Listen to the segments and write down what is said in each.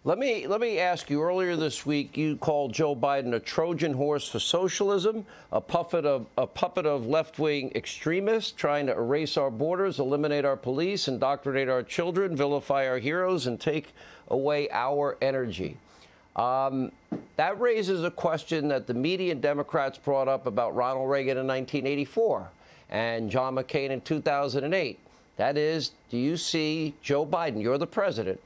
Let me ask you, earlier this week, you called Joe Biden a Trojan horse for socialism, a puppet of left-wing extremists trying to erase our borders, eliminate our police, indoctrinate our children, vilify our heroes, and take away our energy. That raises a question that the media and Democrats brought up about Ronald Reagan in 1984 and John McCain in 2008. That is, do you see Joe Biden, you're the president,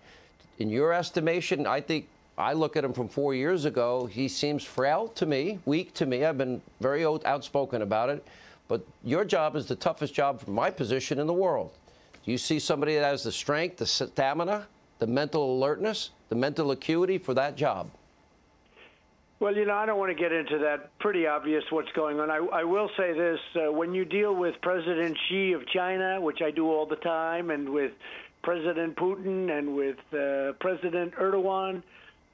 in your estimation? I think I look at him from 4 years ago. He seems frail to me, weak to me. I've been very outspoken about it. But your job is the toughest job from my position in the world. Do you see somebody that has the strength, the stamina, the mental alertness, the mental acuity for that job? Well, you know, I don't want to get into that. Pretty obvious what's going on. I will say this. When you deal with President Xi of China, which I do all the time, and with President Putin and with President Erdogan,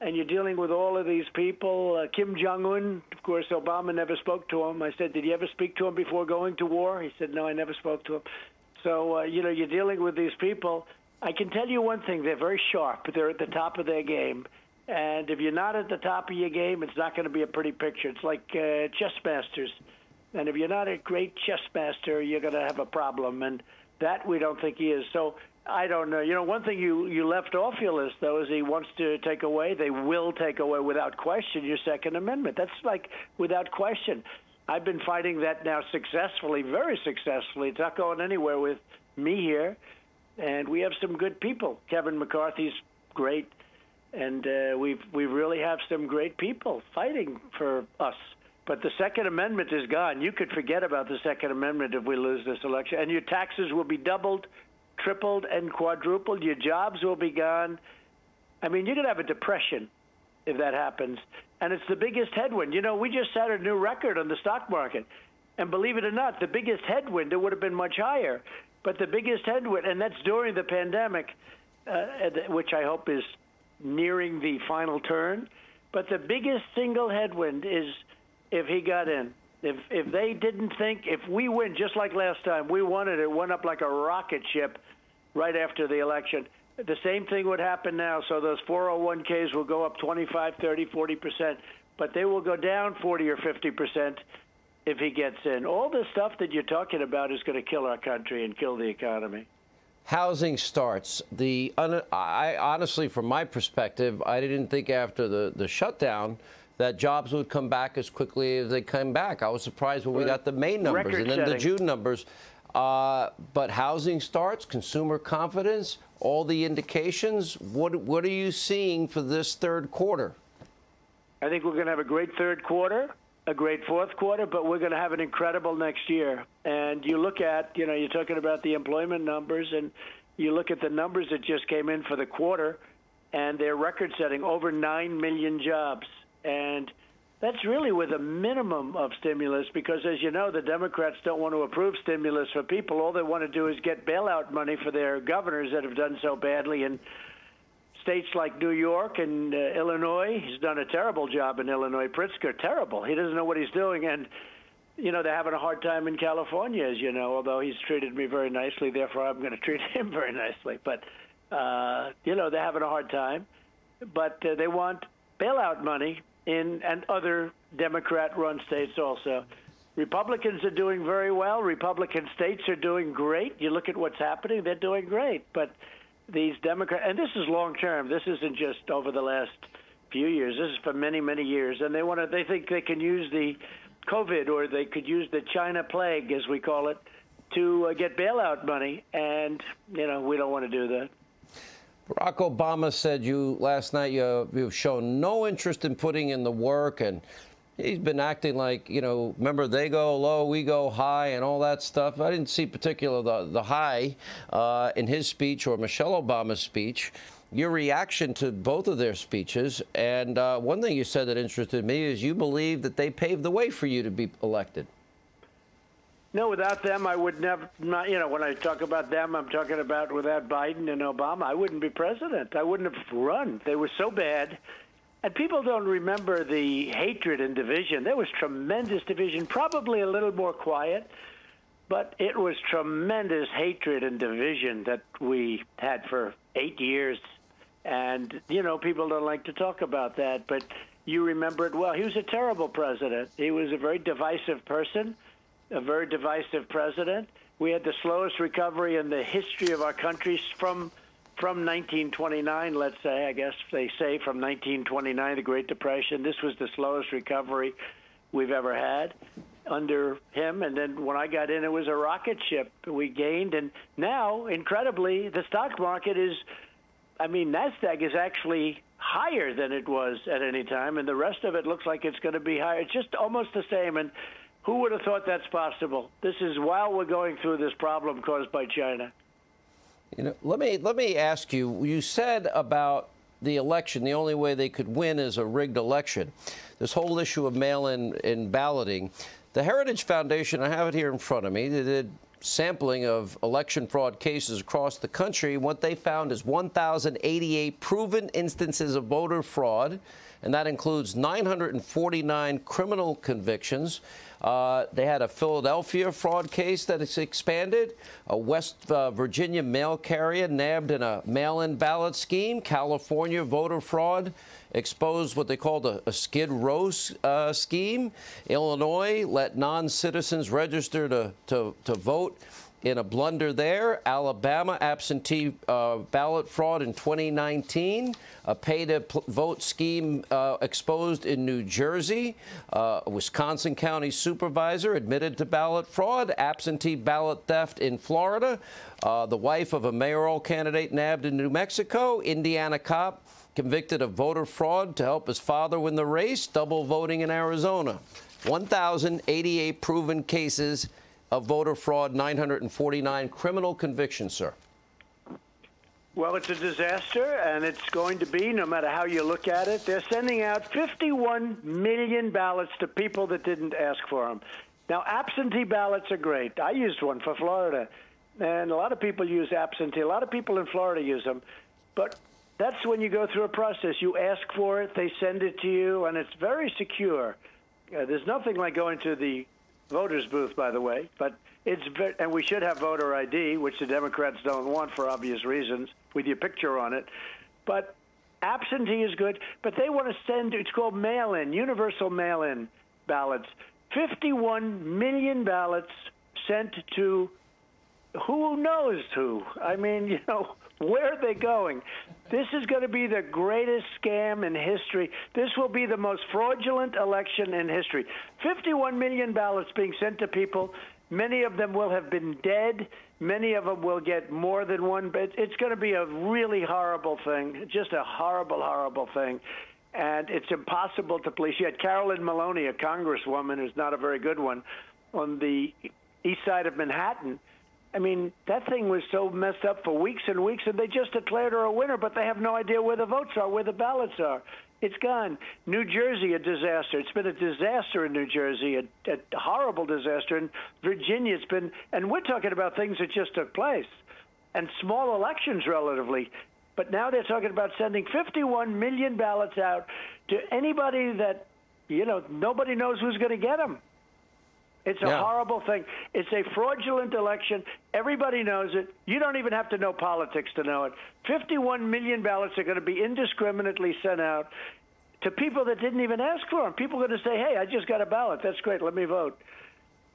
and you're dealing with all of these people. Kim Jong-un, of course, Obama never spoke to him. I said, did you ever speak to him before going to war? He said, no, I never spoke to him. So, you know, you're dealing with these people. I can tell you one thing. They're very sharp. They're at the top of their game. And if you're not at the top of your game, it's not going to be a pretty picture. It's like chess masters. And if you're not a great chess master, you're going to have a problem. And that we don't think he is. So I don't know. You know, one thing you left off your list, though, is he wants to take away, they will take away without question, your Second Amendment. That's like without question. I've been fighting that now successfully, very successfully. It's not going anywhere with me here. And we have some good people. Kevin McCarthy's great. And we really have some great people fighting for us. But the Second Amendment is gone. You could forget about the Second Amendment if we lose this election. And your taxes will be doubled, tripled, and quadrupled. Your jobs will be gone. I mean, you're going to have a depression if that happens. And it's the biggest headwind. You know, we just set a new record on the stock market. And believe it or not, the biggest headwind, it would have been much higher. But the biggest headwind, and that's during the pandemic, which I hope is nearing the final turn. But the biggest single headwind is if he got in. If they didn't think, if we win, just like last time, we won it, it went up like a rocket ship right after the election. The same thing would happen now. So those 401ks will go up 25, 30, 40%, but they will go down 40 or 50% if he gets in. All the stuff that you're talking about is going to kill our country and kill the economy. Housing starts. I honestly, from my perspective, I didn't think after the shutdown that jobs would come back as quickly as they came back. I was surprised when we got the May numbers and then the June numbers. But housing starts, consumer confidence, all the indications. What are you seeing for this third quarter? I think we're going to have a great third quarter, a great fourth quarter, but we're going to have an incredible next year. And you look at, you know, you're talking about the employment numbers, and you look at the numbers that just came in for the quarter, and they're record-setting, over 9 million jobs. And that's really with a minimum of stimulus because, as you know, the Democrats don't want to approve stimulus for people. All they want to do is get bailout money for their governors that have done so badly in states like New York and Illinois. He's done a terrible job in Illinois. Pritzker, terrible. He doesn't know what he's doing. And, you know, they're having a hard time in California, as you know, although he's treated me very nicely. Therefore, I'm going to treat him very nicely. But, you know, they're having a hard time. But they want bailout money in and other Democrat-run states also. Republicans are doing very well. Republican states are doing great. You look at what's happening, they're doing great. But these Democrats, and this is long-term. This isn't just over the last few years. This is for many, many years. And they think they can use the COVID, or they could use the China plague, as we call it, to get bailout money. And, you know, we don't want to do that. Barack Obama said last night you've shown no interest in putting in the work, and he's been acting like, you know, remember, they go low, we go high, and all that stuff. I didn't see particularly the high in his speech or Michelle Obama's speech. Your reaction to both of their speeches, and one thing you said that interested me is you believe that they paved the way for you to be elected. No, without them, I would never, you know, when I talk about them, I'm talking about without Biden and Obama, I wouldn't be president. I wouldn't have run. They were so bad. And people don't remember the hatred and division. There was tremendous division, probably a little more quiet, but it was tremendous hatred and division that we had for 8 years. And, you know, people don't like to talk about that, but you remember it well. He was a terrible president. He was a very divisive person, a very divisive president. We had the slowest recovery in the history of our country from 1929, let's say. I guess they say from 1929, the Great Depression. This was the slowest recovery we've ever had under him. And then when I got in, it was a rocket ship. We gained. And now, incredibly, the stock market is, I mean, NASDAQ is actually higher than it was at any time. And the rest of it looks like it's going to be higher. It's just almost the same. And who would have thought that's possible? This is while we're going through this problem caused by China. You know, let me ask you, you said about the election, the only way they could win is a rigged election. This whole issue of mail-in balloting. The Heritage Foundation, I have it here in front of me, they did sampling of election fraud cases across the country. What they found is 1,088 proven instances of voter fraud, and that includes 949 criminal convictions. They had a Philadelphia fraud case that is expanded, a West Virginia mail carrier nabbed in a mail-in ballot scheme, California voter fraud exposed what they called a skid row scheme, Illinois let non-citizens register to vote in a blunder there, Alabama absentee ballot fraud in 2019, a pay-to-vote scheme exposed in New Jersey, a Wisconsin county supervisor admitted to ballot fraud, absentee ballot theft in Florida, the wife of a mayoral candidate nabbed in New Mexico, Indiana cop convicted of voter fraud to help his father win the race, double voting in Arizona. 1,088 proven cases of voter fraud, 949 criminal convictions, sir. Well, it's a disaster, and it's going to be, no matter how you look at it. They're sending out 51 million ballots to people that didn't ask for them. Now, absentee ballots are great. I used one for Florida, and a lot of people use absentee. A lot of people in Florida use them. But that's when you go through a process. You ask for it, they send it to you, and it's very secure. There's nothing like going to the voters booth, by the way, but it's and we should have voter ID, which the Democrats don't want for obvious reasons, with your picture on it. But absentee is good, but they want to send, it's called mail-in, universal mail-in ballots. 51 million ballots sent to who knows who. I mean, you know, where are they going? This is going to be the greatest scam in history. This will be the most fraudulent election in history. 51 million ballots being sent to people. Many of them will have been dead. Many of them will get more than one. But it's going to be a really horrible thing, just a horrible, horrible thing. And it's impossible to police. You had Carolyn Maloney, a congresswoman who's not a very good one, on the east side of Manhattan. I mean, that thing was so messed up for weeks and weeks, and they just declared her a winner, but they have no idea where the votes are, where the ballots are. It's gone. New Jersey, a disaster. It's been a disaster in New Jersey, a horrible disaster. In Virginia, it's been, and we're talking about things that just took place, and small elections relatively. But now they're talking about sending 51 million ballots out to anybody that, you know, nobody knows who's going to get them. It's a horrible thing. It's a fraudulent election. Everybody knows it. You don't even have to know politics to know it. 51 million ballots are going to be indiscriminately sent out to people that didn't even ask for them. People are going to say, hey, I just got a ballot. That's great. Let me vote.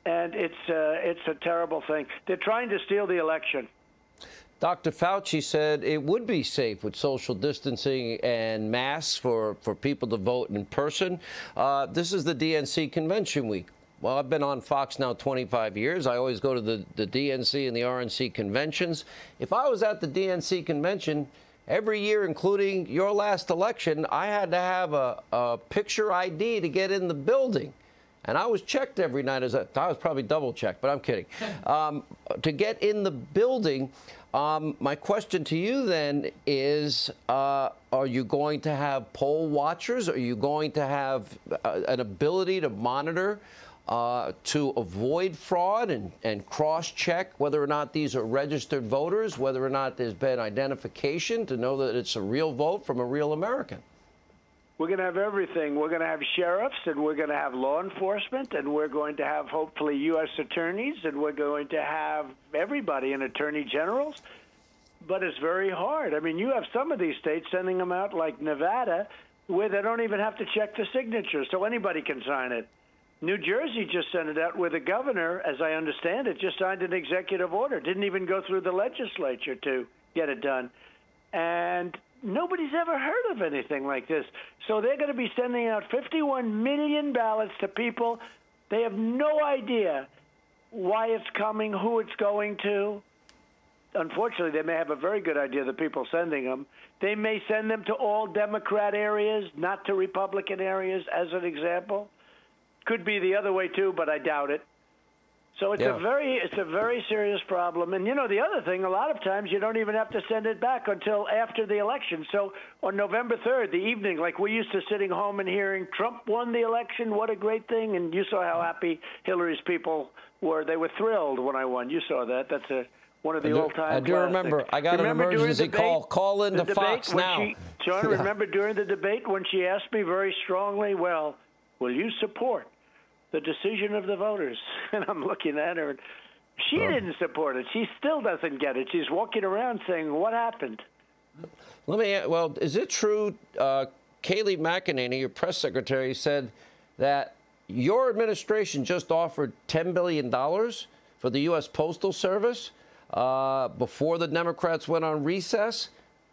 And it's a terrible thing. They're trying to steal the election. Dr. Fauci said it would be safe with social distancing and masks for people to vote in person. This is the DNC convention week. Well, I've been on Fox now 25 years. I always go to the DNC and the RNC conventions. If I was at the DNC convention every year, including your last election, I had to have a picture ID to get in the building. And I was checked every night. I was probably double checked, but I'm kidding. To get in the building, my question to you then is, are you going to have poll watchers? Are you going to have an ability to monitor to avoid fraud and cross-check whether or not these are registered voters, whether or not there's been identification to know that it's a real vote from a real American? We're going to have everything. We're going to have sheriffs, and we're going to have law enforcement, and we're going to have, hopefully, U.S. attorneys, and we're going to have everybody and attorney generals. but it's very hard. I mean, you have some of these states sending them out, like Nevada, where they don't even have to check the signature, so anybody can sign it. New Jersey just sent it out where the governor, as I understand it, just signed an executive order. Didn't even go through the legislature to get it done. And nobody's ever heard of anything like this. So they're going to be sending out 51 million ballots to people. They have no idea why it's coming, who it's going to. Unfortunately, they may have a very good idea, the people sending them. They may send them to all Democrat areas, not to Republican areas, as an example. Could be the other way, too, but I doubt it. So it's a very serious problem. And, you know, the other thing, a lot of times you don't even have to send it back until after the election. So on November 3rd, the evening, like we're used to sitting home and hearing Trump won the election, what a great thing. And you saw how happy Hillary's people were. They were thrilled when I won. You saw that. That's one of the old-time I do remember. I got an emergency call. Call into Fox now. John, remember during the debate when she asked me very strongly, well, will you support the decision of the voters? And I'm looking at her, and she didn't support it. She still doesn't get it. She's walking around saying, what happened? Let me ask, well, is it true, Kayleigh McEnany, your press secretary, said that your administration just offered $10 billion for the U.S. Postal Service before the Democrats went on recess?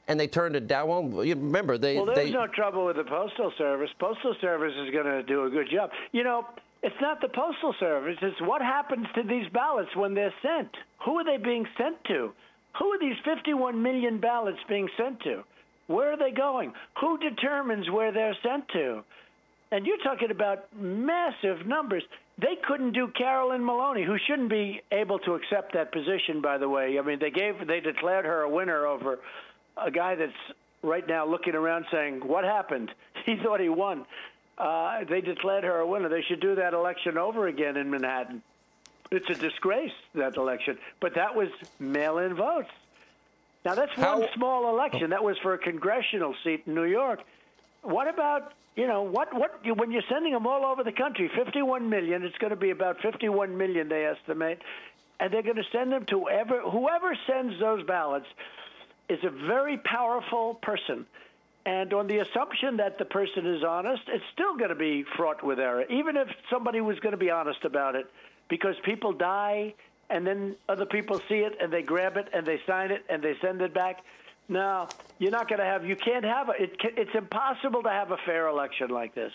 And they turned it down. Well, you remember, there's no trouble with the Postal Service. Postal Service is going to do a good job. You know, it's not the Postal Service. It's what happens to these ballots when they're sent. Who are they being sent to? Who are these 51 million ballots being sent to? Where are they going? Who determines where they're sent to? And you're talking about massive numbers. They couldn't do Carolyn Maloney, who shouldn't be able to accept that position, by the way. I mean, they declared her a winner over a guy that's right now looking around saying, what happened? He thought he won. They declared her a winner. They should do that election over again in Manhattan. It's a disgrace, that election. But that was mail-in votes. Now, that's one small election. That was for a congressional seat in New York. What about, you know, when you're sending them all over the country, 51 million, it's going to be about 51 million, they estimate, and they're going to send them to whoever sends those ballots is a very powerful person. And on the assumption that the person is honest, it's still going to be fraught with error, even if somebody was going to be honest about it, because people die and then other people see it and they grab it and they sign it and they send it back. No, you're not going to have, you can't have it. It's impossible to have a fair election like this.